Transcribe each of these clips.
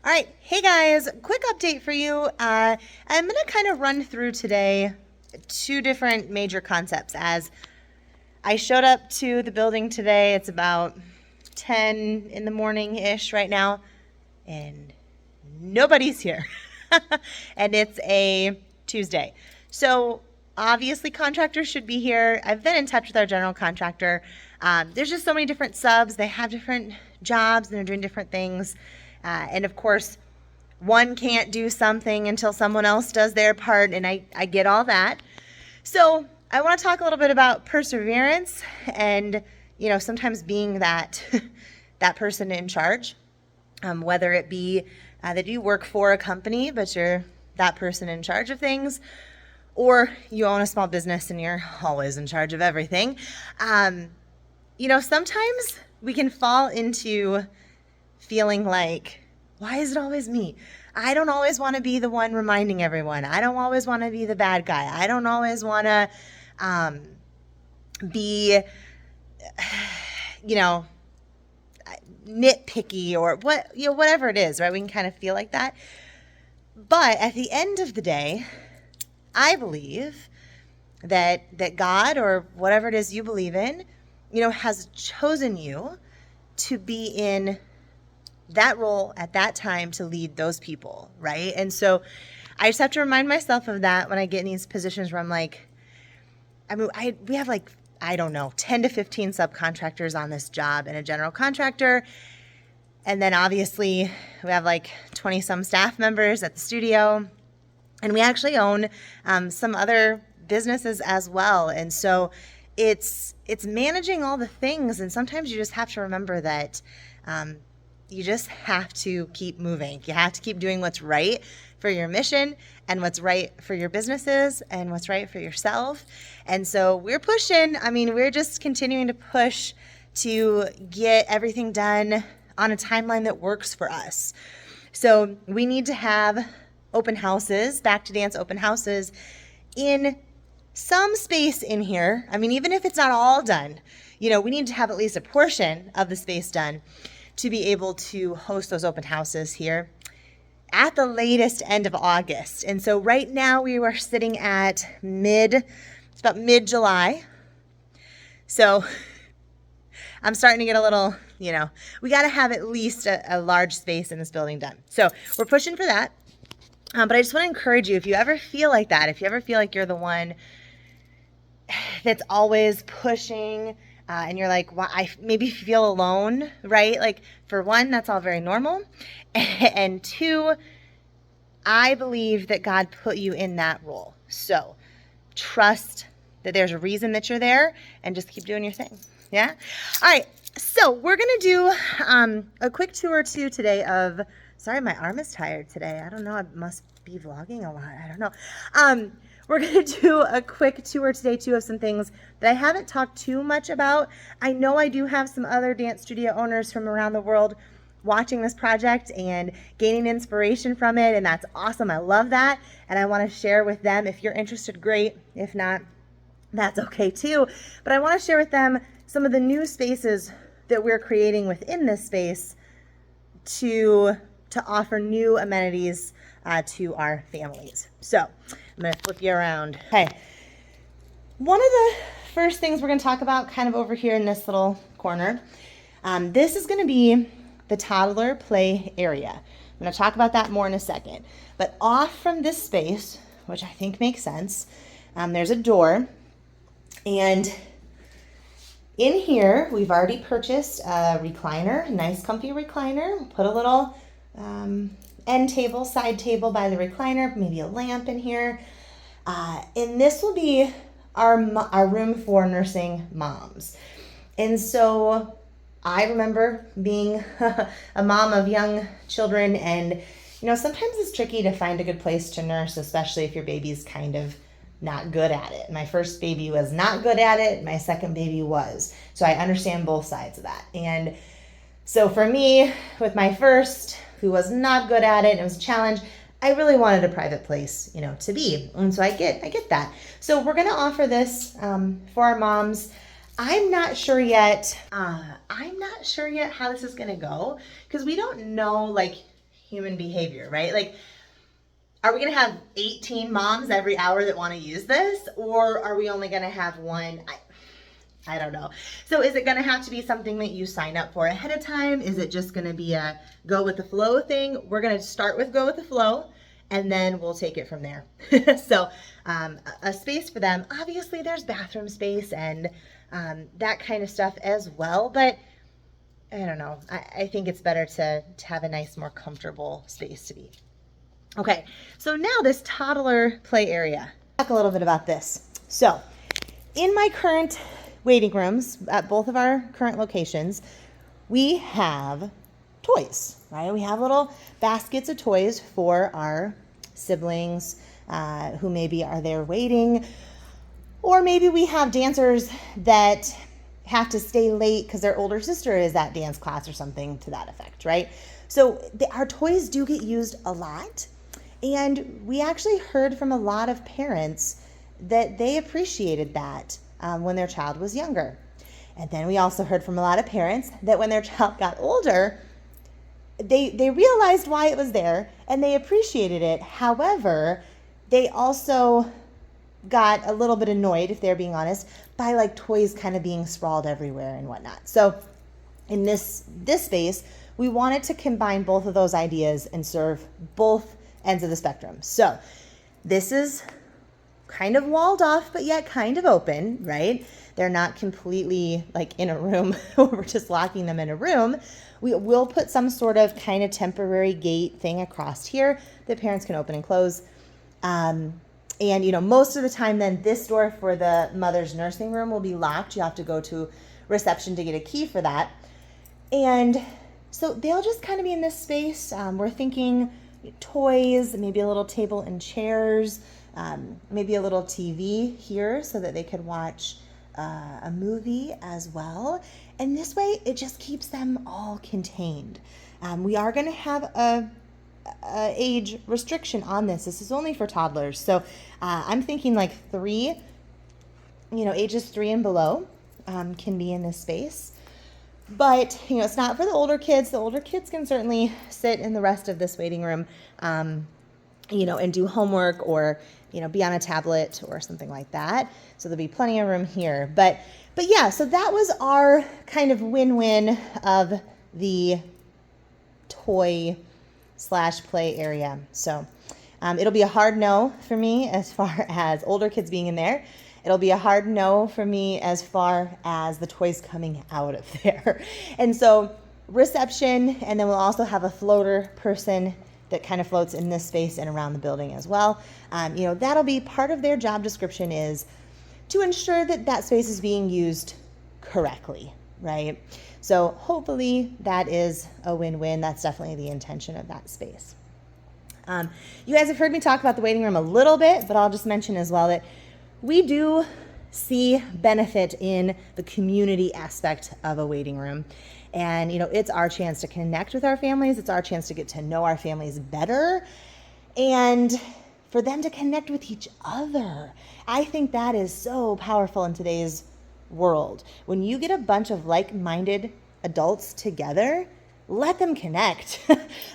All right, hey guys, quick update for you. I'm going to kind of run through today two different major concepts. As I showed up to the building today, it's about 10 in the morning-ish right now, and nobody's here. And it's a Tuesday. So obviously contractors should be here. I've been in touch with our general contractor. There's just so many different subs. They have different jobs and they're doing different things. And of course, one can't do something until someone else does their part, and I get all that. So I want to talk a little bit about perseverance and, sometimes being that that person in charge, whether it be that you work for a company, but you're that person in charge of things, or you own a small business and you're always in charge of everything. Sometimes we can fall into feeling like, why is it always me? I don't always want to be the one reminding everyone. I don't always want to be the bad guy. I don't always want to be, nitpicky or whatever it is, right? We can kind of feel like that. But at the end of the day, I believe that God, or whatever it is you believe in, has chosen you to be in that role at that time to lead those people, right? And so I just have to remind myself of that when I get in these positions where I'm like, we have 10 to 15 subcontractors on this job and a general contractor. And then obviously we have 20 some staff members at the studio, and we actually own some other businesses as well. And so it's managing all the things. And sometimes you just have to remember that you just have to keep moving. You have to keep doing what's right for your mission and what's right for your businesses and what's right for yourself. And so we're pushing. We're just continuing to push to get everything done on a timeline that works for us. So we need to have open houses, Back to Dance open houses, in some space in here. Even if it's not all done, we need to have at least a portion of the space done to be able to host those open houses here at the latest end of August. And so right now we are sitting at it's about mid-July. So I'm starting to get a little, we got to have at least a large space in this building done. So we're pushing for that. But I just want to encourage you, if you ever feel like that, if you ever feel like you're the one that's always pushing, and you're like, well, I maybe feel alone, right? For one, that's all very normal. And two, I believe that God put you in that role. So trust that there's a reason that you're there, and just keep doing your thing. Yeah? All right. So we're going to do a quick tour too today of, sorry, my arm is tired today. I don't know. I must be vlogging a lot. I don't know. We're going to do a quick tour today, too, of some things that I haven't talked too much about. I know I do have some other dance studio owners from around the world watching this project and gaining inspiration from it, and that's awesome. I love that, and I want to share with them. If you're interested, great. If not, that's okay, too. But I want to share with them some of the new spaces that we're creating within this space to offer new amenities to our families. So I'm going to flip you around. Okay. One of the first things we're going to talk about kind of over here in this little corner, this is going to be the toddler play area. I'm going to talk about that more in a second. But off from this space, which I think makes sense, there's a door. And in here, we've already purchased a recliner, a nice comfy recliner. Put a little end table, side table by the recliner, maybe a lamp in here. And this will be our room for nursing moms. And so I remember being a mom of young children, and sometimes it's tricky to find a good place to nurse, especially if your baby's kind of not good at it. My first baby was not good at it. My second baby was. So I understand both sides of that. And so for me, with my first, who was not good at it, it was a challenge, I really wanted a private place, to be. And so I get that. So we're going to offer this for our moms. I'm not sure yet how this is going to go, because we don't know, human behavior, right? Like, are we going to have 18 moms every hour that want to use this? Or are we only going to have one? I don't know. So is it going to have to be something that you sign up for ahead of time? Is it just going to be a go with the flow thing? We're going to start with go with the flow, and then we'll take it from there. So a space for them. Obviously, there's bathroom space and that kind of stuff as well. But I don't know. I think it's better to have a nice, more comfortable space to be. Okay, so now this toddler play area. Talk a little bit about this. So in my current waiting rooms at both of our current locations, we have toys, right? We have little baskets of toys for our siblings who maybe are there waiting, or maybe we have dancers that have to stay late because their older sister is at dance class or something to that effect, right? So our toys do get used a lot, and we actually heard from a lot of parents that they appreciated that when their child was younger. And then we also heard from a lot of parents that when their child got older, they realized why it was there and they appreciated it. However, they also got a little bit annoyed, if they're being honest, by like toys kind of being sprawled everywhere and whatnot. So in this space, we wanted to combine both of those ideas and serve both ends of the spectrum. So this is kind of walled off, but yet kind of open, right? They're not completely like in a room where we're just locking them in a room. We will put some sort of kind of temporary gate thing across here that parents can open and close. And, you know, most of the time then this door for the mother's nursing room will be locked. You have to go to reception to get a key for that. And so they'll just kind of be in this space. We're thinking toys, maybe a little table and chairs, maybe a little TV here so that they could watch a movie as well. And this way it just keeps them all contained. We are going to have a age restriction on this. This is only for toddlers. So I'm thinking like ages 3 and below can be in this space. But, it's not for the older kids. The older kids can certainly sit in the rest of this waiting room, and do homework or, be on a tablet or something like that. So there'll be plenty of room here. But yeah, so that was our kind of win-win of the toy/play area. So it'll be a hard no for me as far as older kids being in there. It'll be a hard no for me as far as the toys coming out of there. And so reception, and then we'll also have a floater person that kind of floats in this space and around the building as well. That'll be part of their job description, is to ensure that that space is being used correctly, right? So hopefully that is a win-win. That's definitely the intention of that space. You guys have heard me talk about the waiting room a little bit, but I'll just mention as well that we do see benefit in the community aspect of a waiting room. And, it's our chance to connect with our families. It's our chance to get to know our families better and for them to connect with each other. I think that is so powerful in today's world. When you get a bunch of like-minded adults together, let them connect.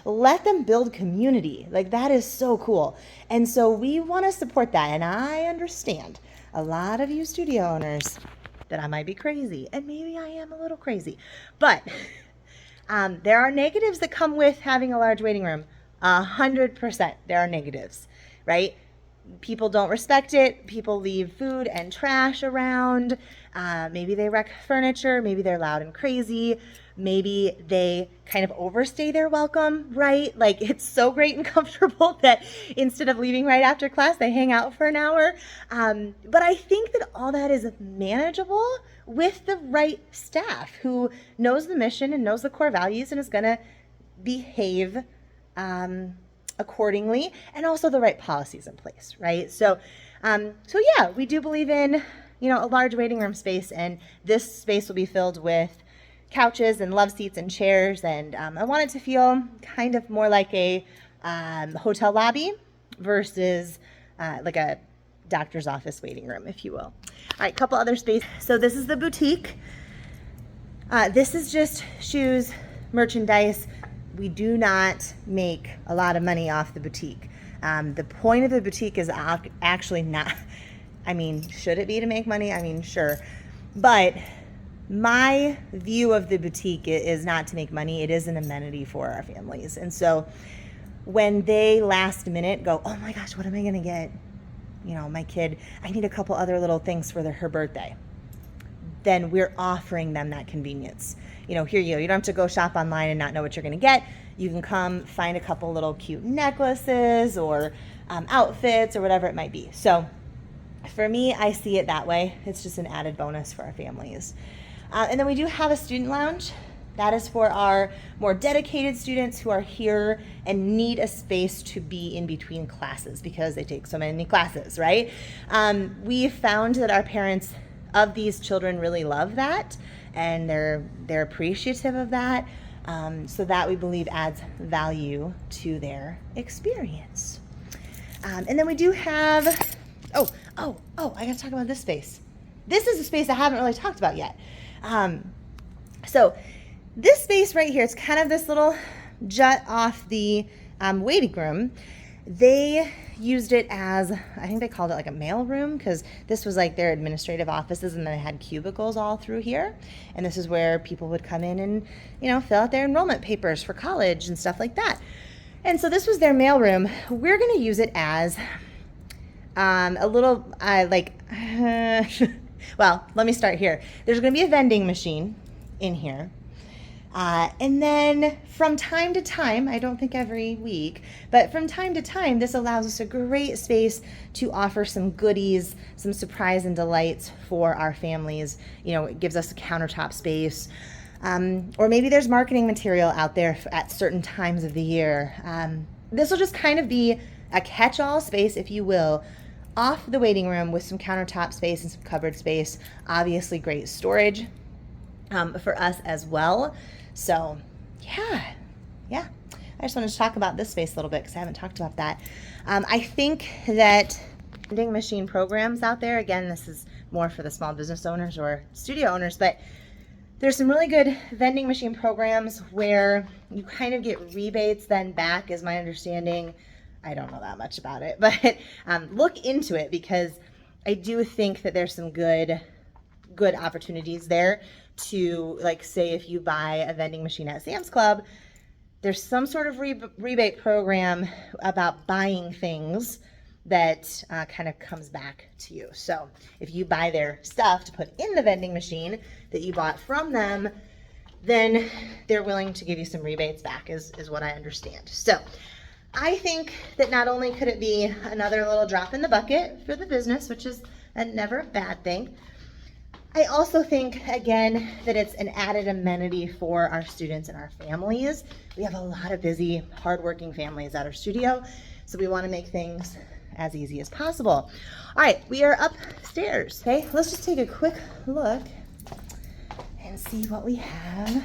Let them build community. Like, that is so cool. And so we want to support that. And I understand a lot of you studio owners that I might be crazy, and maybe I am a little crazy, but there are negatives that come with having a large waiting room. 100% there are negatives, right? People don't respect it. People leave food and trash around. Maybe they wreck furniture. Maybe they're loud and crazy. Maybe they kind of overstay their welcome, right? Like, it's so great and comfortable that instead of leaving right after class, they hang out for an hour. But I think that all that is manageable with the right staff who knows the mission and knows the core values and is going to behave accordingly, and also the right policies in place, right? So yeah, we do believe in, a large waiting room space, and this space will be filled with couches and love seats and chairs, and I want it to feel kind of more like a hotel lobby versus like a doctor's office waiting room, if you will. All right, couple other spaces. So this is the boutique. This is just shoes, merchandise, we do not make a lot of money off the boutique. The point of the boutique is actually not, I mean, should it be to make money? I mean, sure. But my view of the boutique is not to make money. It is an amenity for our families. And so when they last minute go, oh my gosh, what am I going to get? You know, my kid, I need a couple other little things for her birthday. Then we're offering them that convenience. You know, here you go. You don't have to go shop online and not know what you're going to get. You can come find a couple little cute necklaces or outfits or whatever it might be. So for me, I see it that way. It's just an added bonus for our families. And then we do have a student lounge. That is for our more dedicated students who are here and need a space to be in between classes because they take so many classes, right? We found that our parents of these children really love that, and they're appreciative of that. So that we believe adds value to their experience. And then we do have, I gotta talk about this space. This is a space I haven't really talked about yet. So this space right here, it's kind of this little jut off the waiting room. They used it as, I think they called it like a mail room, because this was like their administrative offices, and then they had cubicles all through here. And this is where people would come in and, you know, fill out their enrollment papers for college and stuff like that. And so this was their mail room. We're going to use it as a little, well, let me start here. There's going to be a vending machine in here. And then from time to time, I don't think every week, but from time to time, this allows us a great space to offer some goodies, some surprise and delights for our families. You know, it gives us a countertop space. Or maybe there's marketing material out there at certain times of the year. This will just kind of be a catch-all space, if you will, off the waiting room with some countertop space and some cupboard space. Obviously great storage for us as well. So yeah. I just wanted to talk about this space a little bit because I haven't talked about that. I think that vending machine programs out there, again, this is more for the small business owners or studio owners, but there's some really good vending machine programs where you kind of get rebates then back, is my understanding. I don't know that much about it, but look into it, because I do think that there's some good opportunities there to, like, say if you buy a vending machine at Sam's Club, there's some sort of rebate program about buying things that kind of comes back to you. So if you buy their stuff to put in the vending machine that you bought from them, then they're willing to give you some rebates back, is what I understand. So I think that not only could it be another little drop in the bucket for the business, which is never a bad thing, I also think, again, that it's an added amenity for our students and our families. We have a lot of busy, hardworking families at our studio, so we want to make things as easy as possible. All right, we are upstairs. Okay, let's just take a quick look and see what we have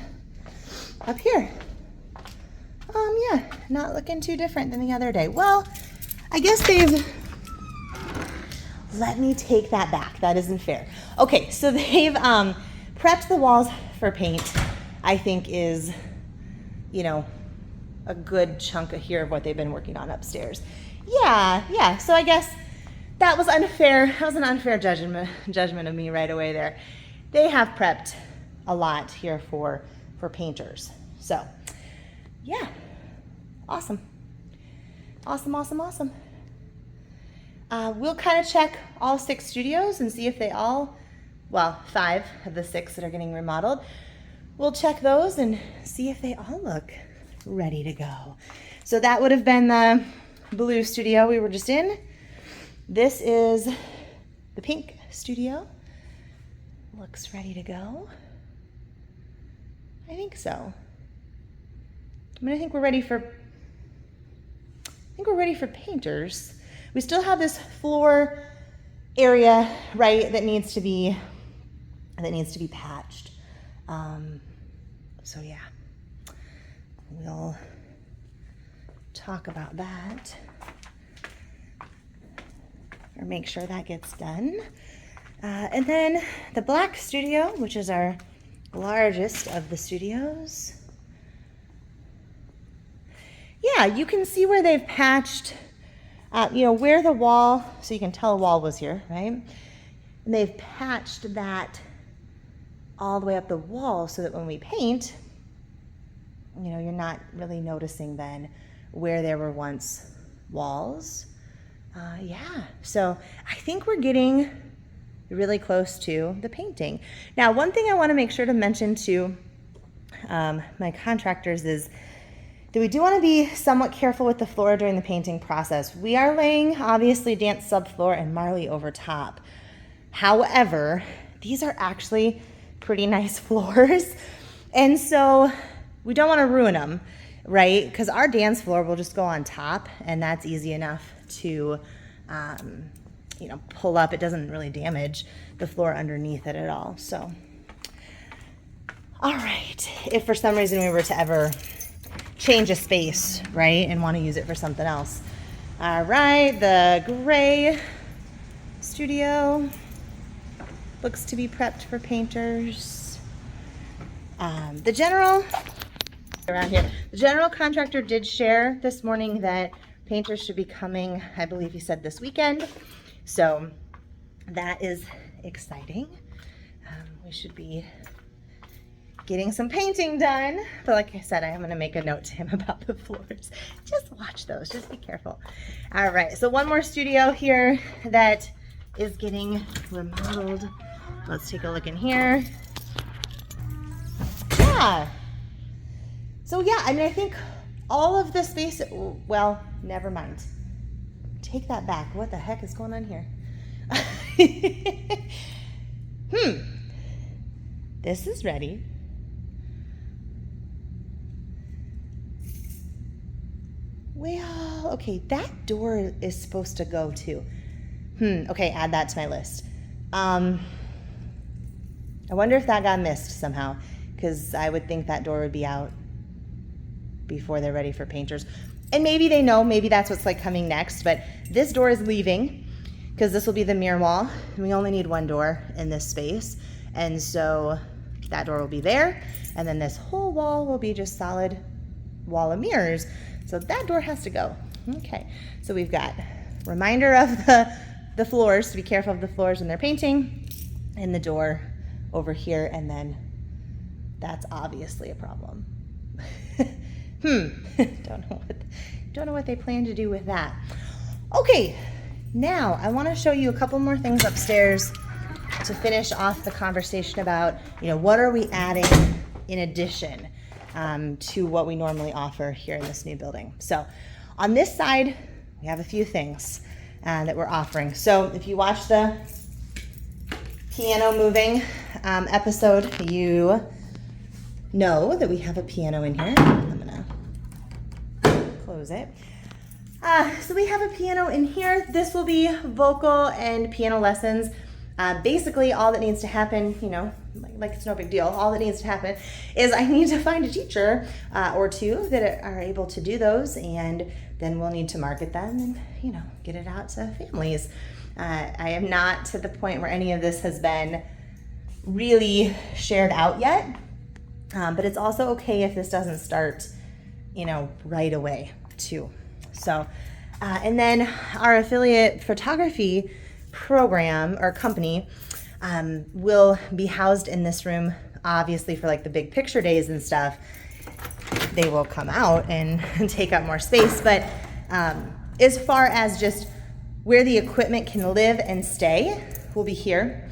up here. Yeah, not looking too different than the other day. Well, I guess let me take that back. That isn't fair. Okay, so they've prepped the walls for paint. I think is, you know, a good chunk of here of what they've been working on upstairs. Yeah. So I guess that was unfair. That was an unfair judgment of me right away there. They have prepped a lot here for painters. So yeah, awesome. We'll kind of check all 6 studios and see if they all, well, 5 of the 6 that are getting remodeled. We'll check those and see if they all look ready to go. So that would have been the blue studio we were just in. This is the pink studio. Looks ready to go. I think so. I think we're ready for painters. We still have this floor area, right, that needs to be patched. So yeah, we'll talk about that or make sure that gets done. And then the black studio, which is our largest of the studios. yeah, you can see where they've patched, where the wall, so you can tell a wall was here, right? And they've patched that all the way up the wall so that when we paint, you're not really noticing then where there were once walls. Yeah, so I think we're getting really close to the painting. Now, one thing I want to make sure to mention to my contractors is that we do want to be somewhat careful with the floor during the painting process. We are laying, obviously, dance subfloor and marley over top. However, these are actually pretty nice floors, and so we don't want to ruin them, right? Because our dance floor will just go on top, and that's easy enough to pull up. It doesn't really damage the floor underneath it at all. So, all right, if for some reason we were to ever change a space, right, and want to use it for something else. All right, the gray studio looks to be prepped for painters. The general contractor did share this morning that painters should be coming, I believe he said this weekend. So that is exciting. We should be getting some painting done. But like I said, I am going to make a note to him about the floors. Just watch those. Just be careful. All right. So one more studio here that is getting remodeled. Let's take a look in here. Yeah. So yeah, I think all of the space, well, never mind. Take that back. What the heck is going on here? This is ready. Well, okay, that door is supposed to go too. Okay, add that to my list. I wonder if that got missed somehow, because I would think that door would be out before they're ready for painters. And maybe they know, maybe that's what's like coming next, but this door is leaving because this will be the mirror wall. And we only need one door in this space. And so that door will be there. And then this whole wall will be just solid wall of mirrors. So that door has to go. Okay, so we've got reminder of the floors, to be careful of the floors when they're painting, and the door over here, and then that's obviously a problem. Don't know what they plan to do with that. Okay, now I want to show you a couple more things upstairs to finish off the conversation about, what are we adding in addition to what we normally offer here in this new building. So on this side, we have a few things that we're offering. So if you watch the piano moving episode, you know that we have a piano in here. I'm gonna close it. So we have a piano in here. This will be vocal and piano lessons. Basically, all that needs to happen, like it's no big deal. All that needs to happen is I need to find a teacher or two that are able to do those, and then we'll need to market them and, get it out to families. I am not to the point where any of this has been really shared out yet, but it's also okay if this doesn't start, right away too. So, and then our affiliate photography program or company will be housed in this room, obviously for like the big picture days and stuff. They will come out and take up more space, but as far as just where the equipment can live and stay will be here.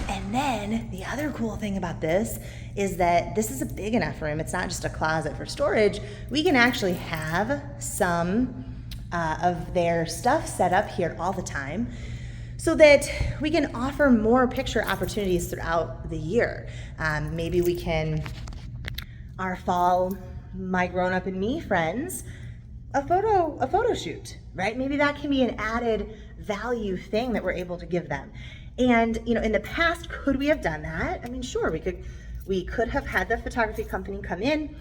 And then the other cool thing about this is that this is a big enough room. It's not just a closet for storage. We can actually have some of their stuff set up here all the time, so that we can offer more picture opportunities throughout the year. Maybe we can, our fall, my grown up and me friends, a photo shoot, right? Maybe that can be an added value thing that we're able to give them. And in the past, could we have done that? I mean, sure, we could have had the photography company come in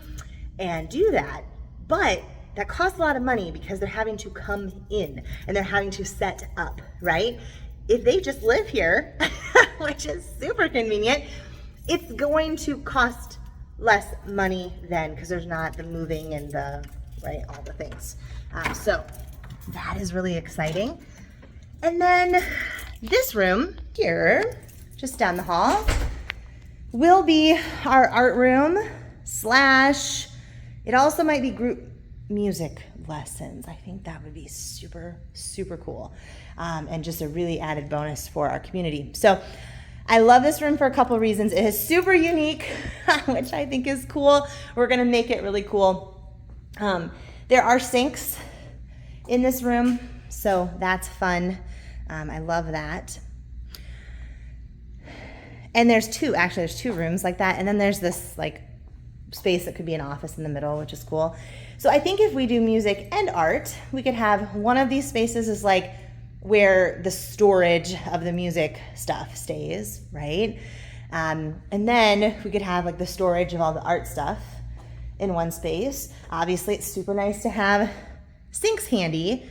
and do that, but that costs a lot of money because they're having to come in and they're having to set up, right? If they just live here, which is super convenient, it's going to cost less money then, because there's not the moving and the right? All the things. So that is really exciting. And then this room here, just down the hall, will be our art room / it also might be group music lessons. I think that would be super, super cool. And just a really added bonus for our community. So I love this room for a couple reasons. It is super unique, which I think is cool. We're gonna make it really cool. There are sinks in this room, so that's fun. I love that. And there's two rooms like that. And then there's this like space that could be an office in the middle, which is cool. So I think if we do music and art, we could have one of these spaces is like where the storage of the music stuff stays, right? And then we could have like the storage of all the art stuff in one space. Obviously, it's super nice to have sinks handy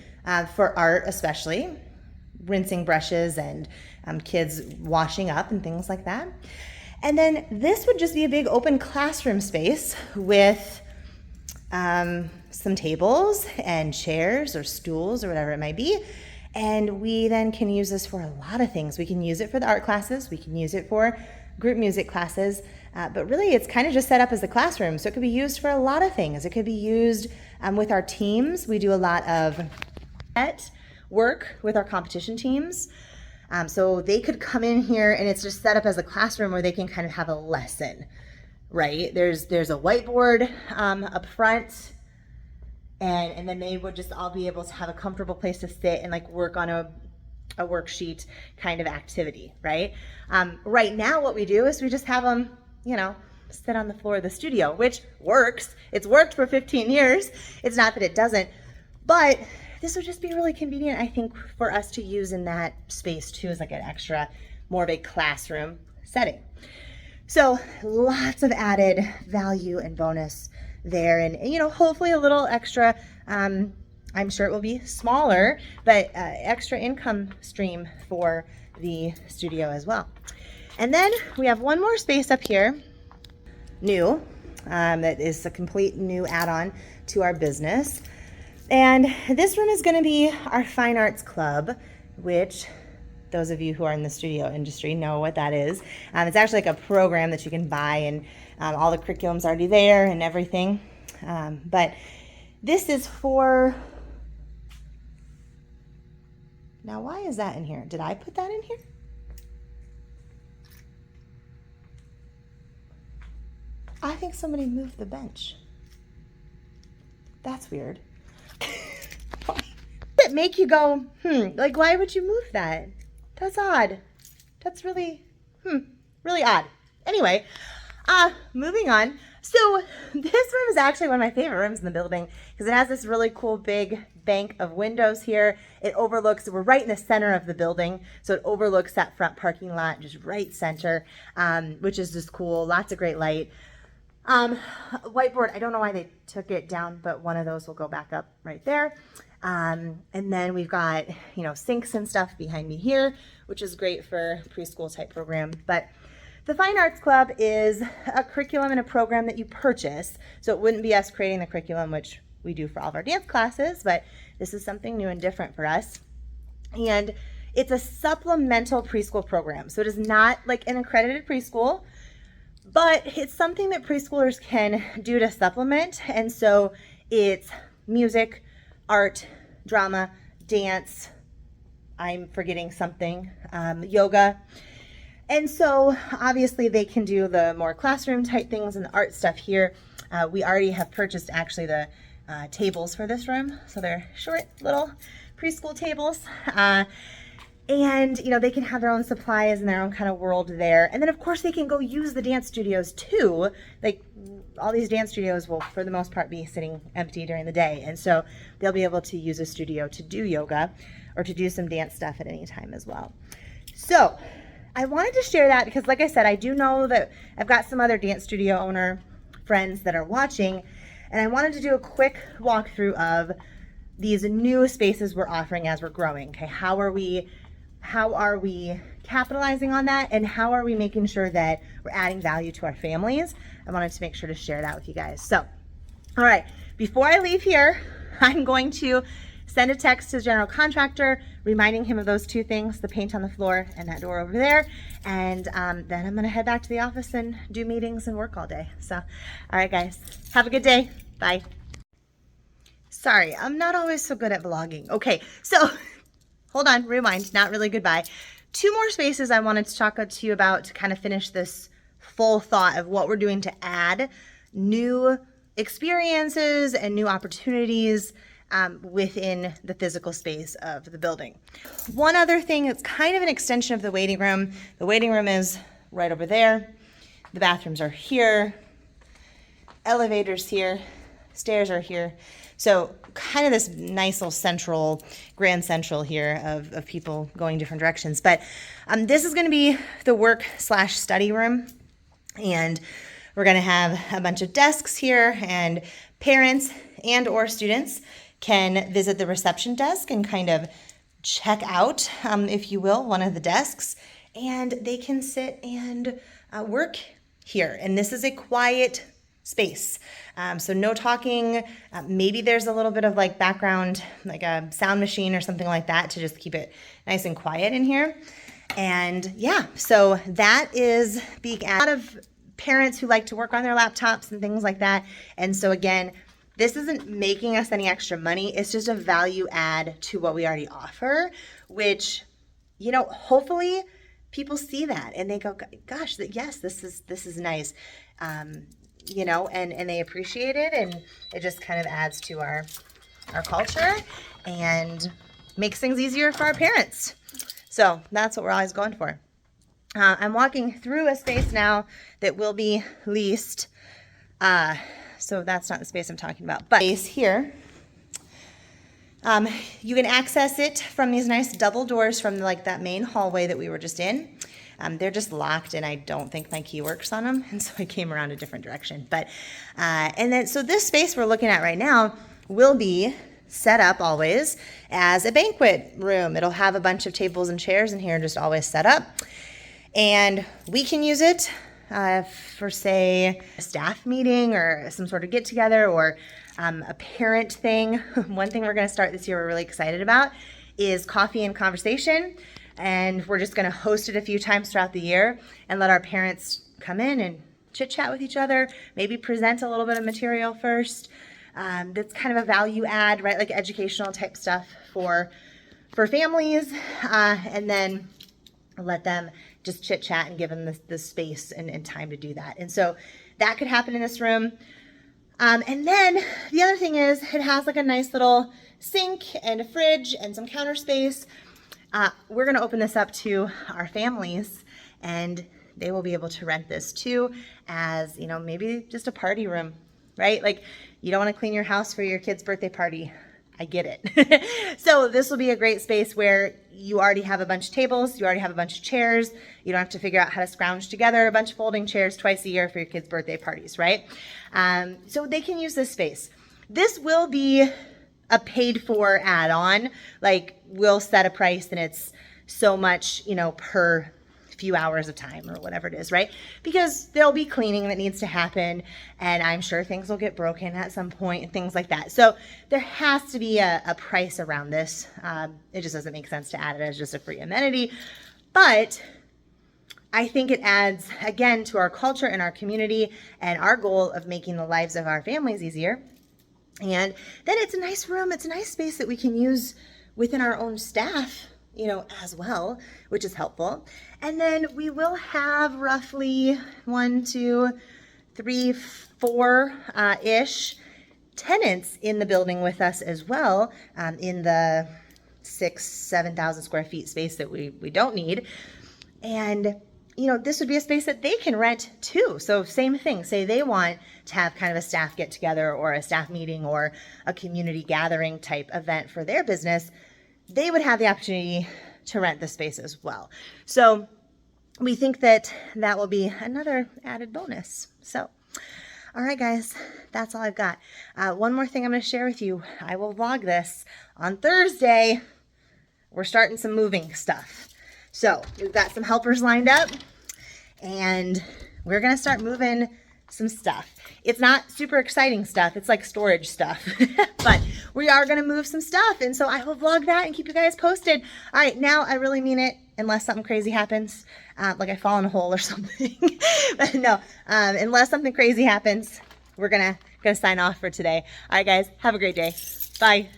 for art, especially rinsing brushes and kids washing up and things like that. And then this would just be a big open classroom space with some tables and chairs or stools or whatever it might be. And we then can use this for a lot of things. We can use it for the art classes. We can use it for group music classes. But really, it's kind of just set up as a classroom. So it could be used for a lot of things. It could be used with our teams. We do a lot of work with our competition teams. So they could come in here and it's just set up as a classroom where they can kind of have a lesson, right? There's a whiteboard up front. And then they would just all be able to have a comfortable place to sit and like work on a worksheet kind of activity, right? Right now what we do is we just have them, sit on the floor of the studio, which works. It's worked for 15 years. It's not that it doesn't, but this would just be really convenient, I think, for us to use in that space too, as like an extra, more of a classroom setting. So lots of added value and bonus there, and hopefully a little extra. I'm sure it will be smaller, but extra income stream for the studio as well. And then we have one more space up here, new, that is a complete new add-on to our business. And this room is going to be our Fine Arts Club, which those of you who are in the studio industry know what that is. It's actually like a program that you can buy, and all the curriculum's already there and everything. But this is for, now why is that in here? Did I put that in here? I think somebody moved the bench. That's weird. That make you go, like why would you move that? That's odd. That's really, really odd. Anyway, moving on. So this room is actually one of my favorite rooms in the building because it has this really cool big bank of windows here. It overlooks, we're right in the center of the building, so it overlooks that front parking lot, just right center, which is just cool. Lots of great light. Whiteboard, I don't know why they took it down, but one of those will go back up right there. And then we've got, sinks and stuff behind me here, which is great for preschool type program. But the Fine Arts Club is a curriculum and a program that you purchase. So it wouldn't be us creating the curriculum, which we do for all of our dance classes, but this is something new and different for us. And it's a supplemental preschool program. So it is not like an accredited preschool, but it's something that preschoolers can do to supplement. And so it's music, art, drama, dance, I'm forgetting something, yoga. And so obviously they can do the more classroom type things and the art stuff here. We already have purchased actually the tables for this room. So they're short little preschool tables. And, they can have their own supplies and their own kind of world there. And then, of course, they can go use the dance studios, too. Like, all these dance studios will, for the most part, be sitting empty during the day. And so they'll be able to use a studio to do yoga or to do some dance stuff at any time as well. So I wanted to share that because, like I said, I do know that I've got some other dance studio owner friends that are watching. And I wanted to do a quick walkthrough of these new spaces we're offering as we're growing. Okay, how are we capitalizing on that, and how are we making sure that we're adding value to our families? I wanted to make sure to share that with you guys. So, all right, before I leave here, I'm going to send a text to the general contractor reminding him of those two things, the paint on the floor and that door over there. And then I'm gonna head back to the office and do meetings and work all day. So, all right guys, have a good day. Bye. Sorry, I'm not always so good at vlogging. Okay, so hold on, rewind, not really goodbye. 2 more spaces I wanted to talk to you about to kind of finish this full thought of what we're doing to add new experiences and new opportunities within the physical space of the building. One other thing, it's kind of an extension of the waiting room. The waiting room is right over there. The bathrooms are here. Elevators here. Stairs are here. So kind of this nice little central, grand central here of people going different directions. But this is going to be the work/study room. And we're going to have a bunch of desks here, and parents and or students can visit the reception desk and kind of check out, if you will, one of the desks, and they can sit and work here. And this is a quiet space. So no talking. Maybe there's a little bit of like background, like a sound machine or something like that to just keep it nice and quiet in here. And yeah, so that is being a lot of parents who like to work on their laptops and things like that. And so again, this isn't making us any extra money. It's just a value add to what we already offer, which, you know, hopefully people see that and they go, gosh, yes, this is nice. You know, and they appreciate it, and it just kind of adds to our culture and makes things easier for our parents. So that's what we're always going for. I'm walking through a space now that will be leased. So that's not the space I'm talking about, but space here. You can access it from these nice double doors from like that main hallway that we were just in. They're just locked and I don't think my key works on them. And so I came around a different direction. But, and then, so this space we're looking at right now will be set up always as a banquet room. It'll have a bunch of tables and chairs in here just always set up. And we can use it for, say, a staff meeting or some sort of get together or a parent thing. One thing we're going to start this year we're really excited about is coffee and conversation. And we're just going to host it a few times throughout the year and let our parents come in and chit chat with each other, maybe present a little bit of material first. That's kind of a value add, right? Like educational type stuff for families, and then let them just chit chat and give them the space and time to do that. And so that could happen in this room. And then the other thing is it has like a nice little sink and a fridge and some counter space. We're going to open this up to our families, and they will be able to rent this too as, you know, maybe just a party room, right? Like you don't want to clean your house for your kid's birthday party. I get it. So this will be a great space where you already have a bunch of tables, you already have a bunch of chairs. You don't have to figure out how to scrounge together a bunch of folding chairs twice a year for your kids' birthday parties, right? So they can use this space. This will be a paid for add-on. Like we'll set a price and it's so much, you know, per few hours of time or whatever it is, right? Because there'll be cleaning that needs to happen, and I'm sure things will get broken at some point and things like that. So there has to be a price around this. It just doesn't make sense to add it as just a free amenity, but I think it adds, again, to our culture and our community and our goal of making the lives of our families easier. And then it's a nice room. It's a nice space that we can use within our own staff, you know, as well, which is helpful. And then we will have roughly 1, 2, 3, 4-ish tenants in the building with us as well, in the 6,000-7,000 square feet space that we don't need. And you know, this would be a space that they can rent too. So same thing, say they want to have kind of a staff get together or a staff meeting or a community gathering type event for their business, they would have the opportunity to rent the space as well. So we think that that will be another added bonus. So, all right, guys, that's all I've got. One more thing I'm going to share with you. I will vlog this on Thursday. We're starting some moving stuff. So we've got some helpers lined up, and we're going to start moving some stuff. It's not super exciting stuff. It's like storage stuff. But we are going to move some stuff. And so I will vlog that and keep you guys posted. All right, now I really mean it, unless something crazy happens, like I fall in a hole or something. But no, unless something crazy happens, we're gonna sign off for today. All right, guys, have a great day. Bye.